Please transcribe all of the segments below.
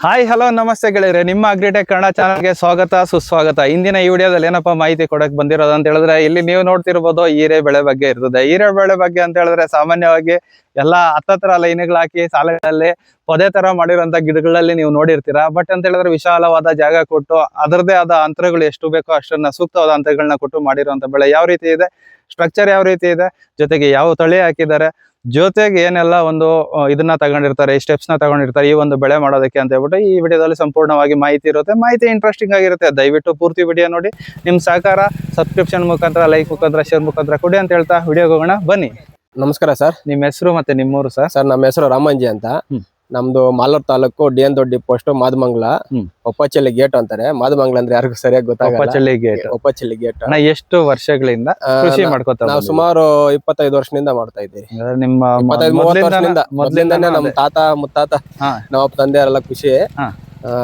Hi hello ನಮಸ್ತೆ ಗೆಳೆಯರೆ, ನಿಮ್ಮ ಅಗ್ರಿಟೆಕ್ ಕನ್ನಡ ಚಾನಲ್ಗೆ ಸ್ವಾಗತ ಸುಸ್ವಾಗತ. ಇಂದಿನ ಈ ವಿಡಿಯೋದಲ್ಲಿ ಏನಪ್ಪಾ ಮಾಹಿತಿ ಕೊಡಕ್ ಬಂದಿರೋದು ಅಂತ ಹೇಳಿದ್ರೆ, ಇಲ್ಲಿ ನೀವು ನೋಡ್ತಿರ್ಬೋದು ಹೀರೆ ಬೆಳೆ ಬಗ್ಗೆ ಇರ್ತದೆ. ಹೀರೆ ಬೆಳೆ ಬಗ್ಗೆ ಅಂತ ಹೇಳಿದ್ರೆ ಸಾಮಾನ್ಯವಾಗಿ ಎಲ್ಲಾ ಹತ್ತತ್ರ ಲೈನ್ಗಳು ಹಾಕಿ ಸಾಲಗಳಲ್ಲಿ ಪೊದೆ ತರ ಮಾಡಿರುವಂತ ಗಿಡಗಳಲ್ಲಿ ನೀವು ನೋಡಿರ್ತೀರಾ. ಬಟ್ ಅಂತ ಹೇಳಿದ್ರೆ ವಿಶಾಲವಾದ ಜಾಗ ಕೊಟ್ಟು ಅದರದೇ ಆದ ಅಂತರಗಳು ಎಷ್ಟು ಬೇಕೋ ಅಷ್ಟನ್ನ ಸೂಕ್ತವಾದ ಅಂತರಗಳನ್ನ ಕೊಟ್ಟು ಮಾಡಿರುವಂತ ಬೆಳೆ ಯಾವ ರೀತಿ ಇದೆ, ಸ್ಟ್ರಕ್ಚರ್ ಯಾವ ರೀತಿ ಇದೆ, ಜೊತೆಗೆ ಯಾವ ತಳಿ ಹಾಕಿದ್ದಾರೆ, ಜೊತೆಗೆ ಏನೆಲ್ಲ ಒಂದು ಇದನ್ನ ತಗೊಂಡಿರ್ತಾರೆ, ಸ್ಟೆಪ್ಸ್ ನ ತಗೊಂಡಿರ್ತಾರೆ ಈ ಒಂದು ಬೆಳೆ ಮಾಡೋದಕ್ಕೆ ಅಂತ ಹೇಳ್ಬಿಟ್ಟು ಈ ವಿಡಿಯೋದಲ್ಲಿ ಸಂಪೂರ್ಣವಾಗಿ ಮಾಹಿತಿ ಇರುತ್ತೆ. ಮಾಹಿತಿ ಇಂಟ್ರೆಸ್ಟಿಂಗ್ ಆಗಿರುತ್ತೆ, ದಯವಿಟ್ಟು ಪೂರ್ತಿ ವಿಡಿಯೋ ನೋಡಿ. ನಿಮ್ ಸಹಕಾರ ಸಬ್ಸ್ಕ್ರಿಪ್ಷನ್ ಮುಖಾಂತರ, ಲೈಕ್ ಮುಖಾಂತರ, ಶೇರ್ ಮುಖಾಂತರ ಕೊಡಿ ಅಂತ ಹೇಳ್ತಾ ವಿಡಿಯೋಗೆ ಹೋಗೋಣ ಬನ್ನಿ. ನಮಸ್ಕಾರ ಸರ್. ನಿಮ್ಮ ಹೆಸರು ಮತ್ತೆ ನಿಮ್ಮೂರು ಸರ್? ಸರ್ ನಮ್ಮ ಹೆಸರು ರಾಮಂಜಿ ಅಂತ. ನಮ್ದು ಮಾಲೂರು ತಾಲೂಕು ಡಿ.ಎನ್. ದೊಡ್ಡಿ ಪೋಸ್ಟ್ ಮಾದಮಂಗಲ. ಒಪ್ಪಚಳ್ಳಿ ಗೇಟ್ ಅಂತಾರೆ. ಮಾದಮಂಗಲ ಅಂದ್ರೆ ಯಾರಿಗೂ ಸರಿಯಾಗಿ ಗೊತ್ತಾಗಲ್ಲ. ಒಪ್ಪಚಳ್ಳಿ ಗೇಟ್. ಎಷ್ಟು ವರ್ಷಗಳಿಂದ ಕೃಷಿ ಮಾಡ್ಕೊತಾ? ನಾವು ಸುಮಾರು 25 ವರ್ಷದಿಂದ ಮಾಡ್ತಾ ಇದ್ದೀವಿ. ನಿಮ್ಮ 25-30 ವರ್ಷದಿಂದ ಮೊದಲಿಂದಾನೇ ನಮ್ಮ ತಾತ ಮುತ್ತಾತ ನಮ್ಮ ತಂದೆಯವರೆಲ್ಲ ಖುಷಿ.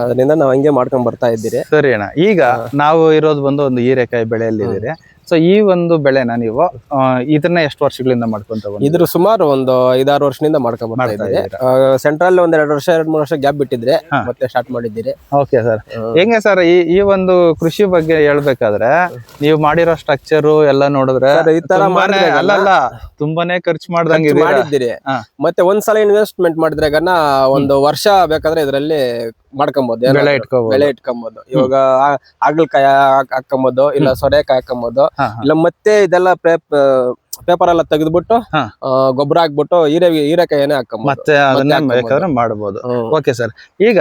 ಅದರಿಂದ ನಾವು ಹಂಗೆ ಮಾಡ್ಕೊಂಡ್ ಬರ್ತಾ ಇದ್ದೀರಿ. ಸರಿ ಅಣ್ಣ, ಈಗ ನಾವು ಇರೋದು ಬಂದು ಒಂದು ಹೀರೆಕಾಯಿ ಬೆಳೆಯಲ್ಲಿ ಇದ್ದೀರಿ. ಸೊ ಈ ಒಂದು ಬೆಳೆನ ನೀವು ಇದನ್ನ ಎಷ್ಟು ವರ್ಷಗಳಿಂದ ಮಾಡ್ಕೊಂತ ಬಂದಿದ್ದೀರಿ? ಇದ್ರ ಸುಮಾರು ಒಂದು 5-6 ವರ್ಷದಿಂದ ಮಾಡ್ಕೊಂಡ್ ಬರ್ತಾ ಇದ್ದೀರಿ. ಸೆಂಟ್ರಲ್ ಒಂದ್ 2-3 ವರ್ಷ ಗ್ಯಾಪ್ ಬಿಟ್ಟಿದ್ರೆ ಮತ್ತೆ ಸ್ಟಾರ್ಟ್ ಮಾಡಿದ್ದೀರಿ. ಓಕೆ ಸರ್, ಹೆಂಗೆ ಸರ್ ಈ ಒಂದು ಕೃಷಿ ಬಗ್ಗೆ ಹೇಳ್ಬೇಕಾದ್ರೆ ನೀವು ಮಾಡಿರೋ ಸ್ಟ್ರಕ್ಚರ್ ಎಲ್ಲ ನೋಡಿದ್ರೆ ಈ ತರ ಅಲ್ಲ ತುಂಬಾನೇ ಖರ್ಚು ಮಾಡ್ದಂಗೆ ಮಾಡಿದ್ದೀರಿ. ಮತ್ತೆ ಒಂದ್ಸಲ ಇನ್ವೆಸ್ಟ್ಮೆಂಟ್ ಮಾಡಿದ್ರೆ ಒಂದು ವರ್ಷ ಬೇಕಾದ್ರೆ ಇದರಲ್ಲಿ ಮಾಡ್ಕೊಬಹುದು, ಬೆಳೆ ಇಟ್ಕೊಬಹುದು. ಇವಾಗ ಹಾಗಲಕಾಯಿ ಹಾಕೊಂಬೋದು, ಇಲ್ಲ ಸೊರೆಕಾಯಿ ಹಾಕೊಂಬೋದು, ಇಲ್ಲ ಮತ್ತೆ ಇದೆಲ್ಲ ಪೇಪರ್ ಎಲ್ಲ ತೆಗೆದ್ಬಿಟ್ಟು ಗೊಬ್ಬರ ಹಾಕ್ಬಿಟ್ಟು ಹೀರೆಕಾಯಿನೇ ಹಾಕೊಂಬೋದು, ಮತ್ತೆ ಅದನ್ನ ಬೇಕಾದ್ರೆ ಮಾಡಬಹುದು. ಓಕೆ ಸರ್, ಈಗ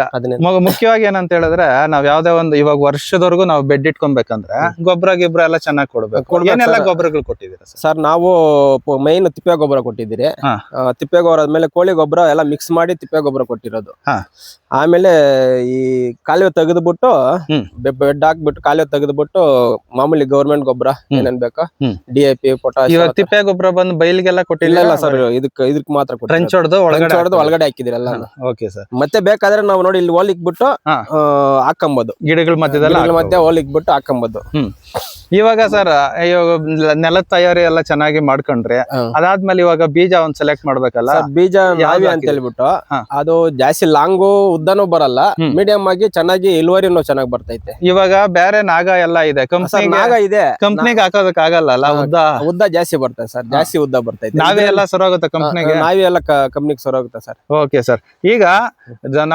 ಮುಖ್ಯವಾಗಿ ಏನಂತ ಹೇಳಿದ್ರೆ ನಾವ್ ಯಾವ್ದೇ ಒಂದು ಇವಾಗ ವರ್ಷದವರೆಗೂ ನಾವು ಬೆಡ್ ಇಟ್ಕೊಬೇಕಂದ್ರೆ ಗೊಬ್ಬರ ಎಲ್ಲ ಚೆನ್ನಾಗಿ ಕೊಡ್ಬೇಕು. ಏನೆಲ್ಲ ಗೊಬ್ಬರಗಳು ಕೊಟ್ಟಿದ್ದೀರಾ ಸರ್? ನಾವು ಮೈನ್ ತಿಪ್ಪೆ ಗೊಬ್ಬರ ಕೊಟ್ಟಿದ್ದೀರಿ. ತಿಪ್ಪೆ ಗೊಬ್ಬರ ಆದ್ಮೇಲೆ ಕೋಳಿ ಗೊಬ್ಬರ ಎಲ್ಲ ಮಿಕ್ಸ್ ಮಾಡಿ ತಿಪ್ಪೆ ಗೊಬ್ಬರ ಕೊಟ್ಟಿರೋದು. ಆಮೇಲೆ ಈ ಕಾಲುವೆ ತೆಗೆದ್ಬಿಟ್ಟು ಬೆಡ್ ಹಾಕ್ಬಿಟ್ಟು ಕಾಲುವೆ ತೆಗೆದ್ಬಿಟ್ಟು ಮಾಮೂಲಿ ಗೌರ್ಮೆಂಟ್ ಗೊಬ್ಬರ ಏನೇನ್ ಬೇಕು, DAP, ಪೊಟಾಶ್. ತಿಪ್ಪೆ ಗೊಬ್ಬರ ಬಂದು ಬೈಲಿಗೆಲ್ಲ ಕೊಟ್ಟಿಲ್ಲ ಸರ್, ಇದಕ್ ಮಾತ್ರ ಟ್ರೆಂಚ್ ಹೊಡೆದು ಒಳಗಡೆ ಹಾಕಿದಿರಿ ಎಲ್ಲ. Okay sir. ಮತ್ತೆ ಬೇಕಾದ್ರೆ ನಾವು ನೋಡಿ ಇಲ್ಲಿ ಹೋಲಿಕ್ಬಿಟ್ಟು ಹಾಕೊಂಬೋದು, ಗಿಡಗಳ ಮಧ್ಯೆ ಹೋಲಿಕ್ಬಿಟ್ಟು ಹಾಕೊಂಬೋದು. ಇವಾಗ ಸರ್ ನೆಲದ ತಯಾರಿ ಎಲ್ಲ ಚೆನ್ನಾಗಿ ಮಾಡ್ಕೊಂಡ್ರೆ ಅದಾದ್ಮೇಲೆ ಇವಾಗ ಬೀಜ ಒಂದ್ ಸೆಲೆಕ್ಟ್ ಮಾಡ್ಬೇಕಲ್ಲ. ಬೀಜ ನಾವಿ ಅಂತ ಹೇಳ್ಬಿಟ್ಟು ಅದು ಜಾಸ್ತಿ ಲಾಂಗು ಉದ್ದನೂ ಬರಲ್ಲ, ಮೀಡಿಯಂ ಆಗಿ ಚೆನ್ನಾಗಿ ಇಳುವರಿನೂ ಚೆನ್ನಾಗಿ ಬರ್ತೈತೆ. ಇವಾಗ ಬೇರೆ ನಾಗ ಎಲ್ಲ ಇದೆ, ನಾಗ ಇದೆ, ಕಂಪ್ನಿಗೆ ಹಾಕೋದಕ್ ಆಗಲ್ಲ. ಉದ್ದ ಜಾಸ್ತಿ ಬರ್ತದೆ ಸರ್, ಜಾಸ್ತಿ ಉದ್ದ ಬರ್ತೈತೆ. ನಾವೇ ಎಲ್ಲ ಸರೋಗುತ್ತೆ ಕಂಪ್ನಿಗೆ, ನಾವೇ ಎಲ್ಲ ಕಂಪ್ನಿಗೆ ಸರೋಗುತ್ತೆ ಸರ್. ಓಕೆ ಸರ್, ಈಗ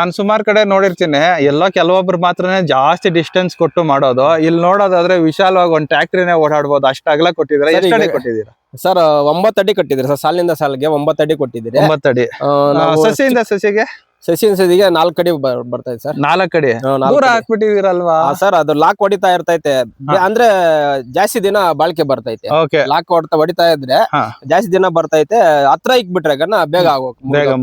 ನಾನ್ ಸುಮಾರು ಕಡೆ ನೋಡಿರ್ತೀನಿ, ಎಲ್ಲೋ ಕೆಲವೊಬ್ರು ಮಾತ್ರನೇ ಜಾಸ್ತಿ ಡಿಸ್ಟೆನ್ಸ್ ಕೊಟ್ಟು ಮಾಡೋದು. ಇಲ್ಲಿ ನೋಡೋದಾದ್ರೆ ವಿಶಾಲವಾಗಿ ಒಂದ್ ಟ್ಯಾಕ್ಟ್ರಿನೇ ಓಡಾಡ್ಬೋದು, ಅಷ್ಟು ಅಗಲ ಕೊಟ್ಟಿದ್ದೀರಾ? ಎಷ್ಟು ಅಡಿ ಕೊಟ್ಟಿದ್ದೀರಾ ಸರ್? 9 ಅಡಿ ಕೊಟ್ಟಿದ್ದೀರಿ ಸರ್. ಸಾಲಿನಿಂದ ಸಾಲಿಗೆ 9 ಅಡಿ ಕೊಟ್ಟಿದ್ದೀರಿ. 9 ಅಡಿ. ಸಸಿಯಿಂದ ಸಸಿಗೆ 4 ಅಡಿ ಬರ್ತೈತೆ ಸರ್. 4 ಅಡಿ ದೂರ ಹಾಕ್ಬಿಟ್ಟಿದ್ದೀರಲ್ವಾ ಸರ್? ಅದು ಲಾಕ್ ಹೊಡಿತಾ ಇರ್ತೈತೆ, ಅಂದ್ರೆ ಜಾಸ್ತಿ ದಿನ ಬಾಳಿಕೆ ಬರ್ತೈತೆ. ಲಾಕ್ ಹೊಡಿತಾ ಇದ್ರೆ ಜಾಸ್ತಿ ದಿನ ಬರ್ತೈತೆ. ಹತ್ರ ಇಕ್ಬಿಟ್ರೆ ಬೇಗ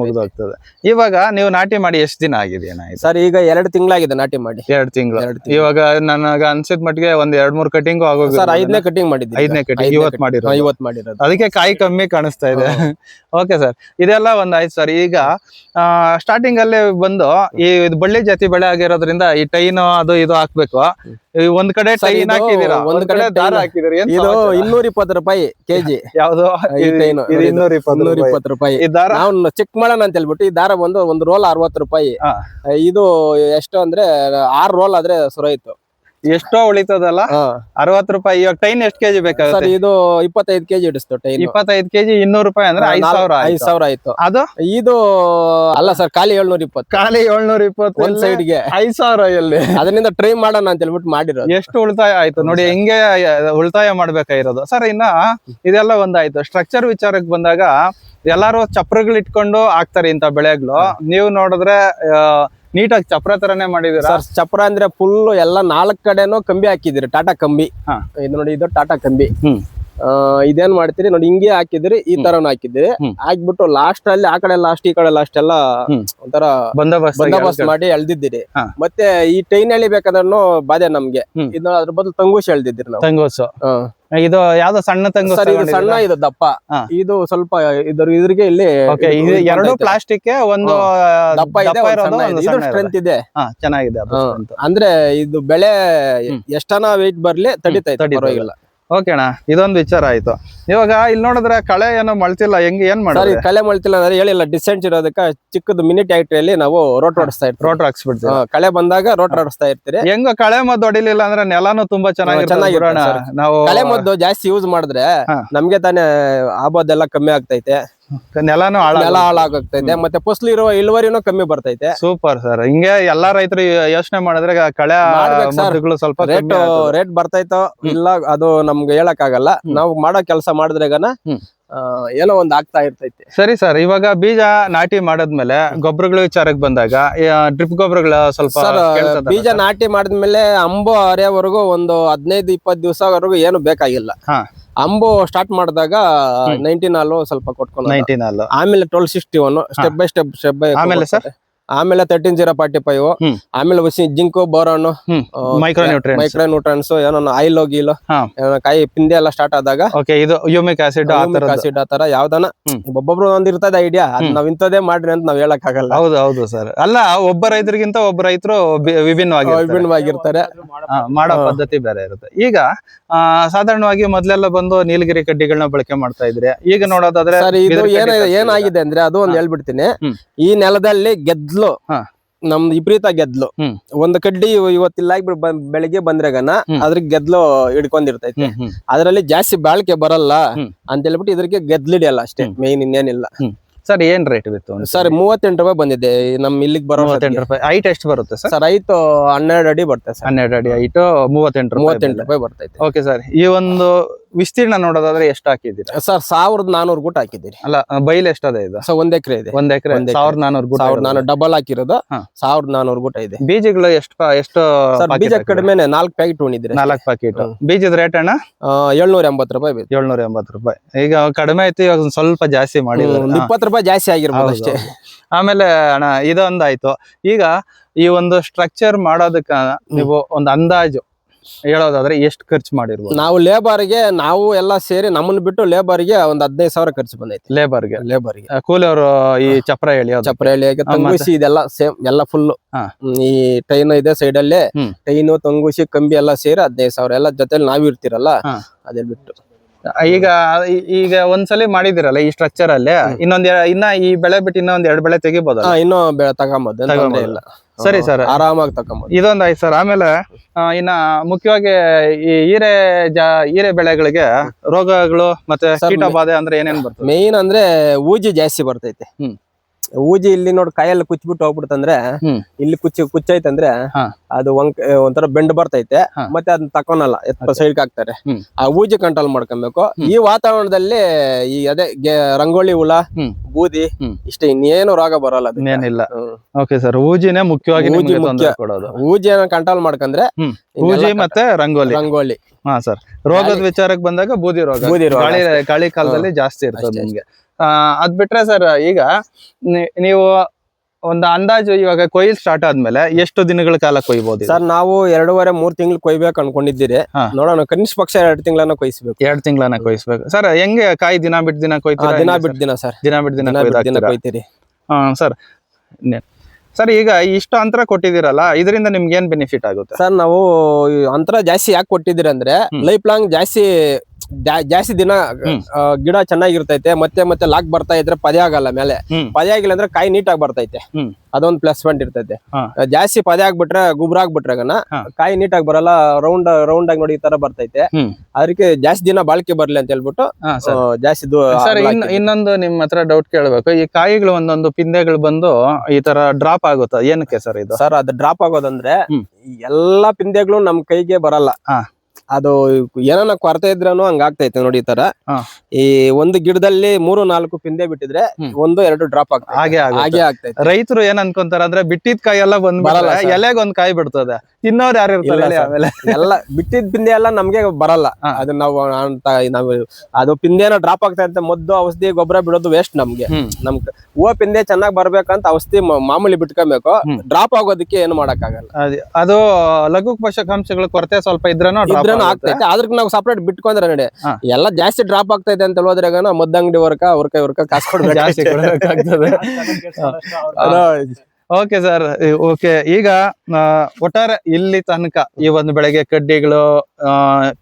ಮುಗಿದೋಗ್ತದೆ. ಇವಾಗ ನೀವು ನಾಟಿ ಮಾಡಿ ಎಷ್ಟು ದಿನ ಆಗಿದೆ ಸರ್? ಈಗ 2 ತಿಂಗಳಾಗಿದೆ ನಾಟಿ ಮಾಡಿ. 2 ತಿಂಗಳು. ಇವಾಗ ನನಗ ಅನ್ಸಿದ ಮಟ್ಟಿಗೆ ಒಂದ್ 2-3 ಕಟಿಂಗ್ ಆಗೋದು ಸರ್. 5ನೇ ಕಟಿಂಗ್ ಮಾಡಿದ್ವಿ. 5ನೇ ಕಟಿಂಗ್ ಇವತ್ತು ಮಾಡಿರೋದು, ಅದಕ್ಕೆ ಕಾಯಿ ಕಮ್ಮಿ ಕಾಣಿಸ್ತಾ ಇದೆ. ಓಕೆ ಸರ್, ಇದೆಲ್ಲ ಒಂದ್ ಆಯ್ತು ಸರ್. ಈಗ ಸ್ಟಾರ್ಟಿಂಗ್ ಅಲ್ಲೇ ಬಂದು ಈ ಬಳ್ಳಿ ಜಾತಿ ಬೆಳೆ ಆಗಿರೋದ್ರಿಂದ ಈ ಟೈನ್ ಅದು ಇದು ಹಾಕ್ಬೇಕು. ಒಂದ್ ಕಡೆ ಟೈನ್ ಹಾಕಿದೀರಾ, ಒಂದ್ ಕಡೆ ದಾರ ಹಾಕಿದಿರಿ. ಇದು 220 ರೂಪಾಯಿ ಕೆಜಿ. ಯಾವ್ದು? 220 ರೂಪಾಯಿ. ಈ ದಾರ ನಾವು ಚೆಕ್ ಮಾಡೋಣ ಅಂತ ಹೇಳ್ಬಿಟ್ಟು ಈ ದಾರ ಬಂದು ಒಂದು ರೋಲ್ 60 ರೂಪಾಯಿ. ಇದು ಎಷ್ಟು ಅಂದ್ರೆ 6 ರೋಲ್ ಆದ್ರೆ ಸುರಾಯ್ತು. ಎಷ್ಟೋ ಉಳಿತದಲ್ಲ, 60 ರೂಪಾಯಿ. ಇವಾಗ ಟೈನ್ ಎಷ್ಟು ಕೆಜಿ ಬೇಕಾಗುತ್ತೆ? ಇದು 25 ಕೆಜಿ ಹಿಡಿಸ್ತು ಟೈನ್. 25 ಕೆಜಿ 200 ರೂಪಾಯಿ ಅಂದ್ರೆ 5,000 ಆಯ್ತು. ಅದು ಇದು ಅಲ್ಲ ಸರ್, ಖಾಲಿ 720. ಖಾಲಿ 720 ಒಂದ್ ಸೈಡ್ಗೆ 5,000 ಎಲ್ಲಿ? ಅದರಿಂದ ಟ್ರೈ ಮಾಡೋಣ ಅಂತ ಹೇಳ್ಬಿಟ್ಟು ಮಾಡಿರೋದು. ಎಷ್ಟು ಉಳಿತಾಯ ಆಯ್ತು ನೋಡಿ, ಹೆಂಗೆ ಉಳಿತಾಯ ಮಾಡ್ಬೇಕಾಗಿರೋದು ಸರ್. ಇನ್ನ ಇದೆಲ್ಲ ಒಂದಾಯ್ತು. ಸ್ಟ್ರಕ್ಚರ್ ವಿಚಾರಕ್ಕೆ ಬಂದಾಗ ಎಲ್ಲಾರು ಚಪ್ರಗಳು ಇಟ್ಕೊಂಡು ಹಾಕ್ತಾರೆ ಇಂತ ಬೆಳೆಗಳು. ನೀವು ನೋಡಿದ್ರೆ ನೀಟಾಗಿ ಚಪ್ರ ತರನೇ ಮಾಡಿದೀರ ಸರ್. ಚಪ್ರ ಅಂದ್ರೆ ಫುಲ್ ಎಲ್ಲ 4 ಕಡೆನೂ ಕಂಬಿ ಹಾಕಿದಿರಿ, ಟಾಟಾ ಕಂಬಿ. ಇದು ನೋಡಿ, ಇದು ಟಾಟಾ ಕಂಬಿ. ಇದೇನ್ ಮಾಡ್ತೀರಿ ನೋಡಿ, ಹಿಂಗೆ ಹಾಕಿದ್ರಿ, ಈ ತರನು ಹಾಕಿದ್ರಿ. ಹಾಕ್ಬಿಟ್ಟು ಲಾಸ್ಟ್ ಅಲ್ಲಿ ಆ ಕಡೆ ಲಾಸ್ಟ್ ಈ ಕಡೆ ಲಾಸ್ಟ್ ಎಲ್ಲ ಒಂಥರ ಬಂದೋಬಸ್ತ್ ಮಾಡಿ ಎಳ್ದಿದ್ದೀರಿ. ಮತ್ತೆ ಈ ಟೈನ್ ಎಳಿಬೇಕಾದ್ರೂ ಬಾಧೆ ನಮ್ಗೆ. ಇದು ಅದ್ರ ಬದಲು ತಂಗೂಸ್ ಎಳ್ದಿದ್ದೀರಿ ನಾವು. ತಂಗೂಸು ಇದು ಯಾವ್ದೋ ಸಣ್ಣ ತಂಗು ಸಣ್ಣ, ಇದು ದಪ್ಪ, ಇದು ಸ್ವಲ್ಪ ಇದ್ರಿಗೆ ಇಲ್ಲಿ 2 ಪ್ಲಾಸ್ಟಿಕ್ ಒಂದು ದಪ್ಪ ಇದೆ, ಇದು ಸ್ಟ್ರೆಂತ್ ಇದೆ, ಚೆನ್ನಾಗಿದೆ. ಅಂದ್ರೆ ಇದು ಬೆಳೆ ಎಷ್ಟನ ವೆಯ್ಟ್ ಬರ್ಲಿ ತಡಿತೈತೆ, ಪರವಾಗಿಲ್ಲ. ಓಕೆ ಅಣ್ಣ, ಇದೊಂದು ವಿಚಾರ ಆಯ್ತು. ಇವಾಗ ಇಲ್ಲಿ ನೋಡಿದ್ರೆ ಕಳೆ ಏನೋ ಮಳ್ತಿಲ್ಲ, ಹೆಂಗ್ ಏನ್ ಸರ್ ಮಾಡಿ ಈ ಕಳೆ ಮೊಳ್ತಿಲ್ಲ ಅಂದ್ರೆ ಹೇಳಿಲ್ಲ, ಡಿಸೆಂಟ್ ಇರೋದಕ್ಕ ಚಿಕ್ಕದು ಮಿನಿ ಟ್ಯಾಕ್ಟ್ರಿಯಲ್ಲಿ ನಾವು ರೋಟ್ ಹೊಡಿಸ್ತಾ ಇರ್ತೀವಿ. ರೋಟ್ರ್ ಹಾಕ್ಸ್ಬಿಡ್ತೀವಿ. ಕಳೆ ಬಂದಾಗ ರೋಟ್ ಹೊಡಿಸ್ತಾ ಇರ್ತೀರಿ. ಹೆಂಗ ಕಳೆ ಮದ್ದು ಹೊಡಿಲಿಲ್ಲ ಅಂದ್ರೆ ನೆಲನು ತುಂಬಾ ಚೆನ್ನಾಗಿರುತ್ತೆ ಚೆನ್ನಾಗಿರೋಣ. ಸರ್. ನಾವು ಕಳೆ ಮದ್ದು ಜಾಸ್ತಿ ಯೂಸ್ ಮಾಡಿದ್ರೆ ನಮ್ಗೆ ತಾನೇ ಆಬೋದೆಲ್ಲ ಕಮ್ಮಿ ಆಗ್ತೈತೆ, ನೆಲನು ನೆಲ ಹಾಳಾಗ್ತೈತೆ, ಮತ್ತೆ ಫಸಲು ಇರುವ ಇಳುವರಿನೂ ಕಮ್ಮಿ ಬರ್ತೈತೆ. Super sir. ಹಿಂಗೆ ಎಲ್ಲಾ ರೈತರು ಯೋಚನೆ ಮಾಡಿದ್ರೆ ಕಳೆ ಮಾಡ್ಬೇಕು ಸರ್. ಮದ್ದುಗಳು ಸ್ವಲ್ಪ ರೇಟ್ ಬರ್ತೈತೋ ಇಲ್ಲ ಅದು ನಮ್ಗೆ ಹೇಳಕ್ ಆಗಲ್ಲ. ನಾವು ಮಾಡೋ ಕೆಲಸ ಮಾಡಿದ್ರೆಗನ ಏನೋ ಒಂದ್ ಆಗ್ತಾ ಇರ್ತೈತೆ. ಸರಿ ಸರ್, ಇವಾಗ ಬೀಜ ನಾಟಿ ಮಾಡದ್ಮೇಲೆ ಗೊಬ್ಬರಗಳ ವಿಚಾರಕ್ಕೆ ಬಂದಾಗ ಡ್ರಿಪ್ ಗೊಬ್ಬರಗಳ ಸ್ವಲ್ಪ ಬೀಜ ನಾಟಿ ಮಾಡಿದ್ಮೇಲೆ ಅಂಬು ಹರಿಯೋವರೆಗೂ ಒಂದು 15-20 ದಿವಸವರೆಗೂ ಏನು ಬೇಕಾಗಿಲ್ಲ. ಅಂಬು ಸ್ಟಾರ್ಟ್ ಮಾಡಿದಾಗ 19 ಹಾಲು ಸ್ವಲ್ಪ ಕೊಟ್ಕೊಂಡು 19 ಹಾಲು, ಆಮೇಲೆ 1261 ಸ್ಟೆಪ್ ಬೈ ಸ್ಟೆಪ್ ಆಮೇಲೆ ಸರ್ ಆಮೇಲೆ 13045, ಆಮೇಲೆ ಜಿಂಕು ಬೋರಾನ್, ಮೈಕ್ರೋ ನ್ಯೂಟ್ರನ್ಸ್, ಏನೋ ಆಯಿಲ್ ಗೀಲು, ಕಾಯಿ ಪಿಂದೆ ಎಲ್ಲ ಸ್ಟಾರ್ಟ್ ಆದಾಗ ಇದು ಯೂಮಿಕ್ ಆಸಿಡ್ ಆತರ ಯಾವ್ದಾನ ಒಬ್ಬೊಬ್ರು ಒಂದ್ ಇರ್ತದ ಐಡಿಯಾ, ನಾವ್ ಇಂಥದೇ ಮಾಡ್ರಿ ಅಂತ ನಾವ್ ಹೇಳಕ್ ಆಗಲ್ಲ. ಹೌದು ಹೌದು ಸರ್. ಅಲ್ಲ, ಒಬ್ಬ ರೈತರಿಗಿಂತ ಒಬ್ಬ ರೈತರು ವಿಭಿನ್ನವಾಗಿರ್ತಾರೆ, ಮಾಡೋ ಪದ್ಧತಿ ಬೇರೆ ಇರುತ್ತೆ. ಈಗ ಸಾಧಾರಣವಾಗಿ ಮೊದ್ಲೆಲ್ಲ ಬಂದು ನೀಲಗಿರಿ ಕಡ್ಡಿಗಳನ್ನ ಬಳಕೆ ಮಾಡ್ತಾ ಇದ್ರೆ, ಈಗ ನೋಡೋದಾದ್ರೆ ಸರ್ ಇದು ಏನಾಗಿದೆ ಅಂದ್ರೆ ಅದು ಒಂದ್ ಹೇಳ್ಬಿಡ್ತೀನಿ. ಈ ನೆಲದಲ್ಲಿ ಗೆದ್ಲು ನಮ್ದು ವಿಪರೀತ ಗೆದ್ಲು. ಒಂದು ಕಡ್ಡಿ ಇವತ್ತಿಲ್ಲ ಬೆಳಿಗ್ಗೆ ಬಂದ್ರೆಗನ ಅದ್ರ ಗೆದ್ಲು ಹಿಡ್ಕೊಂಡಿರ್ತೈತಿ. ಅದ್ರಲ್ಲಿ ಜಾಸ್ತಿ ಬಾಳಿಕೆ ಬರಲ್ಲ ಅಂತ ಹೇಳ್ಬಿಟ್ಟು ಇದ್ರಿಗೆ ಗೆದ್ಲಿಡಿಯಲ್ಲ ಅಷ್ಟೇ, ಮೇನ್ ಇನ್ನೇನಿಲ್ಲ. ಸರ್ ಏನ್ ರೇಟ್ ಬಿತ್ತು ಸರ್? 38 ರೂಪಾಯಿ ಬಂದಿದೆ ನಮ್ ಇಲ್ಲಿಗೆ ಬರೋ. 38 ರೂಪಾಯಿ. ಹೈಟ್ ಎಷ್ಟು ಬರುತ್ತೆ ಸರ್? ಸರ್ ಹೈಟ್ 12 ಅಡಿ ಬರ್ತದೆ ಸರ್. 12 ಅಡಿ ಹೈಟ್ 38 ರೂಪಾಯಿ ಬರ್ತೈತೆ. ಓಕೆ ಸರ್, ಈ ಒಂದು ವಿಸ್ತೀರ್ಣ ನೋಡೋದಾದ್ರೆ ಎಷ್ಟು ಹಾಕಿದ್ದೀರಾ ಸರ್? 1400 ಗುಟ್ ಹಾಕಿದ್ದೀರಿ. ಅಲ್ಲ, ಬೈಲ್ ಎಷ್ಟದೆ ಇದು? ಸರ್ 1 ಎಕರೆ ಇದೆ. 1 ಎಕರೆ 1400 ಗುಟ್. 1400 ಡಬಲ್ ಹಾಕಿರೋದು 1400 ಗುಟ ಇದೆ. ಬೀಜಗಳು ಎಷ್ಟು? ಬೀಜ ಕಡಿಮೆನೆ 4 ಪ್ಯಾಕೆಟ್ ಉಣಿದ್ರಿ. 4 ಪ್ಯಾಕೆಟ್. ಬೀಜದ ರೇಟ್ ಅಣ್ಣ 780 ರೂಪಾಯಿ. 780 ರೂಪಾಯಿ. ಈಗ ಕಡಿಮೆ ಆಯ್ತು, ಇವಾಗ ಸ್ವಲ್ಪ ಜಾಸ್ತಿ ಮಾಡಿ 20 ರೂಪಾಯಿ ಜಾಸ್ತಿ ಆಗಿರ್ಬೋದು ಅಷ್ಟೇ. ಆಮೇಲೆ ಅಣ್ಣ ಇದೊಂದಾಯ್ತು. ಈಗ ಈ ಒಂದು ಸ್ಟ್ರಕ್ಚರ್ ಮಾಡೋದಕ್ಕ ನೀವು ಒಂದು ಅಂದಾಜು ಹೇಳೋದಾದ್ರೆ ಎಷ್ಟು ಖರ್ಚು ಮಾಡಿರ್ಬೋದು? ನಾವು ಲೇಬರ್ಗೆ ನಾವು ಎಲ್ಲ ಸೇರಿ ನಮ್ಮನ್ನ ಬಿಟ್ಟು ಲೇಬರ್ಗೆ ಒಂದ್ 15,000 ಖರ್ಚು ಬಂದೈತಿ. ಲೇಬರ್ಗೆ ಕೂಲಿ ಅವರು ಈ ಚಪ್ರ ಹೇಳಿ ತಂಗುಸಿ ಇದೆಲ್ಲ ಸೇಮ್ ಎಲ್ಲ ಫುಲ್. ಈ ಟೈನ್ ಇದೆ ಸೈಡ್ ಅಲ್ಲಿ, ಟೈನು ತಂಗುಸಿ ಕಂಬಿ ಎಲ್ಲ ಸೇರಿ 15,000 ಎಲ್ಲ ಜೊತೆಲಿ ನಾವ್ ಇರ್ತಿರಲ್ಲ ಅದೇ ಬಿಟ್ಟು. ಈಗ ಒಂದ್ಸಲಿ ಮಾಡಿದಿರಲ್ಲ ಈ ಸ್ಟ್ರಕ್ಚರ್ ಅಲ್ಲಿ, ಇನ್ನ ಈ ಬೆಳೆ ಬಿಟ್ಟು ಇನ್ನೊಂದ್ 2 ಬೆಳೆ ತೆಗಿಬಹುದು, ಇನ್ನೂ ತಗೊಂಬೋದು ಇಲ್ಲ. ಸರಿ ಸರ್, ಆರಾಮಾಗಿ ತಗೊಂಬೋದು. ಇದೊಂದಾಯ್ತು ಸರ್. ಆಮೇಲೆ ಇನ್ನ ಮುಖ್ಯವಾಗಿ ಈ ಹೀರೆ ಬೆಳೆಗಳಿಗೆ ರೋಗಗಳು ಮತ್ತೆ ಕೀಟ ಬಾಧೆ ಅಂದ್ರೆ ಏನೇನ್ ಬರ್ತದೆ? ಮೇನ್ ಅಂದ್ರೆ ಊಜಿ ಜಾಸ್ತಿ ಬರ್ತೈತೆ. ಊಜಿ ಇಲ್ಲಿ ನೋಡಿ ಕಾಯಲ್ಲಿ ಕುಚ್ಬಿಟ್ಟು ಹೋಗ್ಬಿಡ್ತಂದ್ರೆ, ಇಲ್ಲಿ ಕುಚ್ಚೈತಂದ್ರೆ ಅದು ಒಂಥರ ಬೆಂಡ್ ಬರ್ತೈತೆ, ಮತ್ತೆ ಅದನ್ನ ತಕೊನಲ್ಲ, ಸೈಡ್ ಹಾಕ್ತಾರೆ. ಆ ಊಜಿ ಕಂಟ್ರೋಲ್ ಮಾಡ್ಕೊಬೇಕು. ಈ ವಾತಾವರಣದಲ್ಲಿ ಈ ಅದೇ ರಂಗೋಲಿ ಹುಳ, ಬೂದಿ ಇಷ್ಟೇ, ಇನ್ನೇನು ರೋಗ ಬರಲ್ಲ, ಏನಿಲ್ಲ. ಓಕೆ ಸರ್, ಊಜಿನೇ ಮುಖ್ಯವಾಗಿ ಊಜಿನ ಕಂಟ್ರೋಲ್ ಮಾಡ್ಕಂದ್ರೆ ಊಜಿ ಮತ್ತೆ ರಂಗೋಲಿ. ಹಾ ಸರ್. ರೋಗದ ವಿಚಾರಕ್ಕೆ ಬಂದಾಗ ಬೂದಿ ರೋಗ ಗಾಳಿ ಕಾಲದಲ್ಲಿ ಜಾಸ್ತಿ ಇರ್ತದೆ ನಿಮ್ಗೆ. ಅದ್ ಬಿಟ್ರೆ ಸರ್, ಈಗ ನೀವು ಒಂದು ಅಂದಾಜು ಇವಾಗ ಕೊಯ್ಲ್ ಸ್ಟಾರ್ಟ್ ಆದ್ಮೇಲೆ ಎಷ್ಟು ದಿನಗಳ ಕಾಲ ಕೊಯ್ಬಹುದು ಸರ್? ನಾವು 2.5-3 ತಿಂಗಳು ಕೊಯ್ಬೇಕು ಅನ್ಕೊಂಡಿದ್ದೀರಿ. ನೋಡೋಣ, ಕನಿಷ್ಠ ಪಕ್ಷ 2 ತಿಂಗಳನ್ನ ಕೊಯ್ಸ್ಬೇಕು. 2 ತಿಂಗಳನ್ನ ಕೊಯ್ಸ್ಬೇಕು ಸರ್. ಹೆಂಗೆ ಕಾಯಿ ದಿನ ಬಿಟ್ಟು ದಿನ ಕೊಯ್ತೀರಾ? ದಿನ ಬಿಟ್ಟು ದಿನ ಸರ್, ದಿನ ಬಿಟ್ಟು ದಿನ ಕೊಯ್ತೀರಿ. ಸರ್ ಸರ್, ಈಗ ಇಷ್ಟು ಅಂತರ ಕೊಟ್ಟಿದ್ದೀರಲ್ಲ, ಇದರಿಂದ ನಿಮ್ಗೆ ಏನ್ ಬೆನಿಫಿಟ್ ಆಗುತ್ತೆ ಸರ್? ನಾವು ಅಂತರ ಜಾಸ್ತಿ ಯಾಕೆ ಕೊಟ್ಟಿದ್ದೀರಿ ಅಂದ್ರೆ, ಲೈಫ್ ಲಾಂಗ್ ಜಾಸ್ತಿ ದಿನ ಗಿಡ ಚೆನ್ನಾಗಿರ್ತೈತೆ. ಮತ್ತೆ ಲಾಕ್ ಬರ್ತಾ ಇದ್ರೆ ಪದೇ ಆಗಲ್ಲ, ಮೇಲೆ ಪದೇ ಆಗಿಲ್ಲ ಅಂದ್ರೆ ಕಾಯಿ ನೀಟಾಗಿ ಬರ್ತೈತೆ. ಅದೊಂದು ಪ್ಲಸ್ ಪಾಯಿಂಟ್ ಇರ್ತೈತೆ. ಜಾಸ್ತಿ ಪದೇ ಆಗ್ಬಿಟ್ರೆ ಗೊಬ್ಬರ ಆಗ್ಬಿಟ್ರೆಗನ ಕಾಯಿ ನೀಟಾಗಿ ಬರಲ್ಲ, ರೌಂಡ್ ಆಗಿ ನೋಡಿ ಈ ತರ ಬರ್ತೈತೆ. ಅದಕ್ಕೆ ಜಾಸ್ತಿ ದಿನ ಬಾಳಿಕೆ ಬರ್ಲಿ ಅಂತ ಹೇಳ್ಬಿಟ್ಟು ಜಾಸ್ತಿ. ಇನ್ನೊಂದು ನಿಮ್ ಹತ್ರ ಡೌಟ್ ಕೇಳ್ಬೇಕು. ಈ ಕಾಯಿಗಳು ಒಂದೊಂದು ಪಿಂದೆಗಳು ಬಂದು ಈ ತರ ಡ್ರಾಪ್ ಆಗುತ್ತೆ, ಏನಕ್ಕೆ ಸರ್ ಇದು? ಸರ್ ಅದು ಡ್ರಾಪ್ ಆಗೋದಂದ್ರೆ ಎಲ್ಲಾ ಪಿಂದೆಗಳು ನಮ್ ಕೈಗೆ ಬರಲ್ಲ. ಅದು ಏನಾನ ಕೊರತೆ ಇದ್ರೂ ಹಂಗ ಆಗ್ತೈತೆ ನೋಡಿ. ಈ ತರ ಈ ಒಂದು ಗಿಡದಲ್ಲಿ 3-4 ಪಿಂದೆ ಬಿಟ್ಟಿದ್ರೆ 1-2 ಡ್ರಾಪ್ ಆಗ್ತದೆ. ಹಾಗೆ ಆಗ್ತೈತೆ. ರೈತರು ಏನ್ ಅನ್ಕೊಂತಾರ ಅಂದ್ರೆ ಬಿಟ್ಟಿದ್ ಕಾಯಿ ಎಲ್ಲ ಬಂದ್ಬರಲ್ಲ, ಎಲೆಗೊಂದ್ ಕಾಯಿ ಬಿಡ್ತದೆ, ತಿನ್ನೋರು ಯಾರು ಇರ್ತಾರೆ? ಆಮೇಲೆ ಎಲ್ಲ ಬಿಟ್ಟಿದ್ ಪಿಂದೆ ಎಲ್ಲ ನಮ್ಗೆ ಬರಲ್ಲ. ಅದು ನಾವು ಅದು ಪಿಂದೆನ ಡ್ರಾಪ್ ಆಗ್ತಾ ಇರುತ್ತೆ. ಮದ್ದು ಔಷಧಿ ಗೊಬ್ಬರ ಬಿಡೋದು ವೇಸ್ಟ್ ನಮ್ಗೆ. ಹೂವ ಪಿಂದೆ ಚೆನ್ನಾಗ್ ಬರ್ಬೇಕಂತ ಔಷಧಿ ಮಾಮೂಲಿ ಬಿಟ್ಕೊಬೇಕು. ಡ್ರಾಪ್ ಆಗೋದಕ್ಕೆ ಏನು ಮಾಡಕ್ ಆಗಲ್ಲ. ಅದು ಲಘು ಪೋಷಕಾಂಶಗಳ ಕೊರತೆ ಸ್ವಲ್ಪ ಇದ್ರೇನು ಆಗ್ತೈತೆ. ಅದ್ರಕ್ಕೆ ನಾವು ಸಪರೇಟ್ ಬಿಟ್ಕೊಂಡ್ರೆ ನೋಡಿ, ಎಲ್ಲ ಜಾಸ್ತಿ ಡ್ರಾಪ್ ಆಗ್ತೈತೆ ಅಂತ ಹೇಳೋದ್ರಾಗ ಮದ್ದಂಗಡಿ ವರ್ಕ ಕಾಸು ಕೊಡ್ಬೇಕು. Okay sir, okay. ಈಗ ಒಟ್ಟಾರೆ ಇಲ್ಲಿ ತನಕ ಈ ಒಂದು ಬೆಳೆಗೆ ಕಡ್ಡಿಗಳು,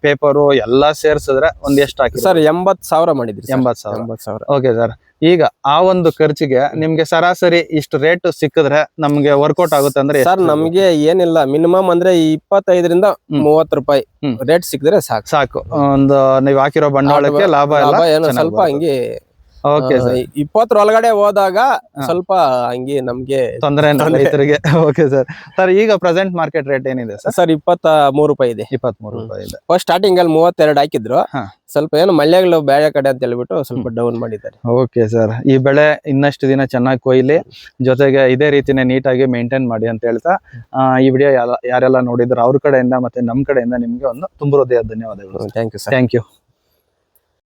ಪೇಪರು ಎಲ್ಲಾ ಸೇರ್ಸಿದ್ರೆ ಒಂದ್ ಎಷ್ಟು ಹಾಕಿ ಸರ್ 80,000 ಮಾಡಿದ್ರಿ. 80,000. ಓಕೆ ಸರ್, ಈಗ ಆ ಒಂದು ಖರ್ಚಿಗೆ ನಿಮ್ಗೆ ಸರಾಸರಿ ಇಷ್ಟು ರೇಟ್ ಸಿಕ್ಕಿದ್ರೆ ನಮ್ಗೆ ವರ್ಕೌಟ್ ಆಗುತ್ತೆ ಅಂದ್ರೆ ಸರ್ ನಮ್ಗೆ ಏನಿಲ್ಲ, ಮಿನಿಮಮ್ ಅಂದ್ರೆ 25 ರಿಂದ 30 ರೂಪಾಯಿ ರೇಟ್ ಸಿಕ್ಕಿದ್ರೆ ಸಾಕು. ಒಂದು ನೀವ್ ಹಾಕಿರೋ ಬಂಡವಾಳಕ್ಕೆ ಲಾಭ ಎಲ್ಲ ಸ್ವಲ್ಪ ಹಂಗೆ. ಓಕೆ ಸರ್, 20 ಒಳಗಡೆ ಹೋದಾಗ ಸ್ವಲ್ಪ ಹಂಗೆ ನಮ್ಗೆ ತೊಂದರೆ ರೈತರಿಗೆ. Okay sir. ಸರ್ ಈಗ ಪ್ರೆಸೆಂಟ್ ಮಾರ್ಕೆಟ್ ರೇಟ್ ಏನಿದೆ ಸರ್? ಸರ್ 23 ರೂಪಾಯಿ ಇದೆ. 23 ರೂಪಾಯಿ ಇದೆ. ಫಸ್ಟ್ ಸ್ಟಾರ್ಟಿಂಗ್ ಅಲ್ಲಿ 32 ಹಾಕಿದ್ರು. ಸ್ವಲ್ಪ ಏನು ಮಳೆಗಳು ಬೇರೆ ಕಡೆ ಅಂತ ಹೇಳ್ಬಿಟ್ಟು ಸ್ವಲ್ಪ ಡೌನ್ ಮಾಡಿದ್ದಾರೆ. ಓಕೆ ಸರ್, ಈ ಬೆಳೆ ಇನ್ನಷ್ಟು ದಿನ ಚೆನ್ನಾಗಿ ಕೊಯ್ಲಿ, ಜೊತೆಗೆ ಇದೇ ರೀತಿನೇ ನೀಟಾಗಿ ಮೇಂಟೈನ್ ಮಾಡಿ ಅಂತ ಹೇಳ್ತಾ ಈ ವಿಡಿಯೋ ಯಾರೆಲ್ಲ ನೋಡಿದ್ರು ಅವ್ರ ಕಡೆಯಿಂದ ಮತ್ತೆ ನಮ್ ಕಡೆಯಿಂದ ನಿಮ್ಗೆ ಒಂದು ತುಂಬ ಹೃದಯ ಧನ್ಯವಾದಗಳು. Thank you sir. Thank you.